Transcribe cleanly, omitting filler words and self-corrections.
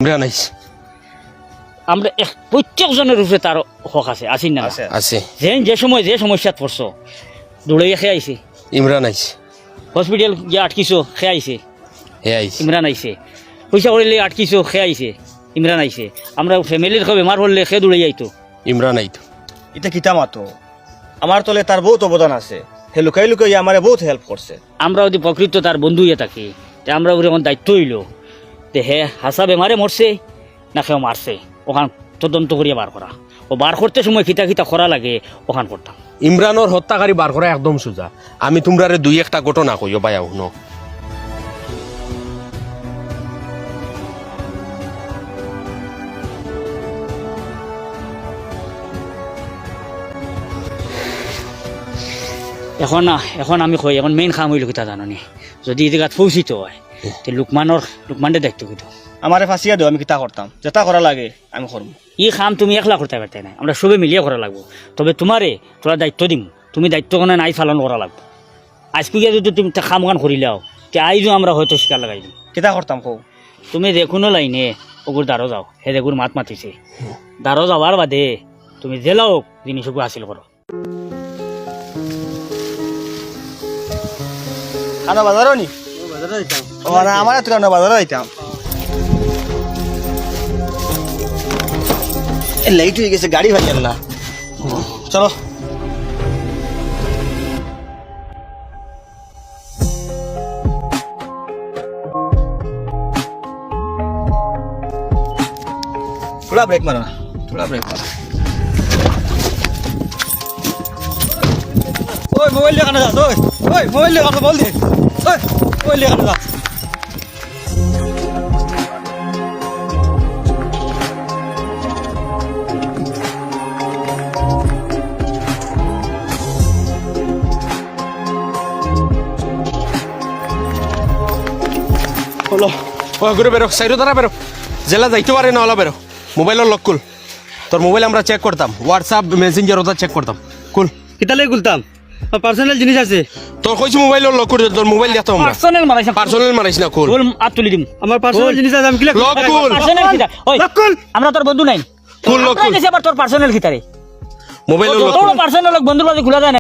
ইমরান আইছে আমরা প্রত্যেকজনের রূপে তার হক আছে আসিন না আছে যে সময় যে সমস্যাত পড়ছো দৌড়াইয়া খেয়ে আইছে ইমরান আইছে হসপিটাল গিয়ে আটকিছো খেয়ে আইছে হে আইছে ইমরান আইছে পয়সা করিলে আটকিছো খেয়ে আইছে ইমরান আইছে আমরা ফ্যামিলির কেউ বেমার হলে খেয়ে দৌড়াই আইতো ইমরান আইতো এটা কিতা মাতো আমার তলে তার বহুত অবদান আছে হে লুকাই লুকাই আমারে বহুত হেল্প করছে আমরা যদি প্রকৃত তার বন্ধু হয়ে থাকি তে আমরা ওর এখন দায়িত্ব হইল যে হে হাসা বেমারে মরছে না কেউ মারছে ওখান তদন্ত করিয়া বার করা ও বার করতে সময় খিতা খিতা করা লাগে ওখান করতাম ইমরানোর হত্যাকারী বার করা একদম সোজা আমি তোমরারে দুই একটা ঘটনা কইও বায়াও ন এখন আমি কই এখন মেইন কাম হইল কিতা জানো নি যদি এই জায়গাত পৌঁছিত হয় তে লুকমানের দায়িত্ব কিতো আমারে ফাঁসিয়া দেও আমি কিতা করতাম যেটা করা লাগে আমি করবো ই কাম তুমি একলা করতে পারতে না আমরা সবে মিলিয়ে করা লাগবো তবে তোরা দায়িত্ব দিম তুমি দায়িত্ব কোনে নাই পালন করা লাগবো আজকে গিয়ে যদি তুমি কাম গান করিলাও তে আইজও আমরা হয়তো শিকার লাগাই দিম কিতা করতাম কও তুমি দেখুনো লাইনে ওগুর দ্বারো যাও হে দেগুর মাত মাতিছে দ্বারো যাওয়ার বাদে তুমি জেলাও জিনিসগুলো হাসিল করো খানা বাজারও নি ও না আমার এত কারণে বাজারও যাইতাম লেট হয়ে গেছে গাড়ি ভাইয়েন না চলো थोड़ा ब्रेक मारो ना थोड़ा ब्रेक मारो ओए मोबाइल लेकर ना जा ओए मोबाइल लेकर बोल दे ओए मोबाइल लेकर जा হলো ও ঘুরে বেরো সাইডো দাঁড়া বেরো জেলা যাইতে পারে না হলো বেরো মোবাইলের লক কুল তোর মোবাইল আমরা চেক করতাম হোয়াটসঅ্যাপ মেসেঞ্জার ওটা চেক করতাম কুল कितने गुलताम पर्सनल जिनिस আছে তোর কইছি মোবাইলের লক করে তোর মোবাইল দিতে আমরা পার্সোনাল মারাইছ না কুল আত তুলি দিম আমার পার্সোনাল জিনিস আছে আমি কি লক কুল পার্সোনাল খিতা ওই লকুল আমরা তোর বন্ধু নাই কুল লক কুল আবার তোর পার্সোনাল খিতারে মোবাইলের লক তোর পার্সোনাল বন্ধুর বাজে খোলা যায় না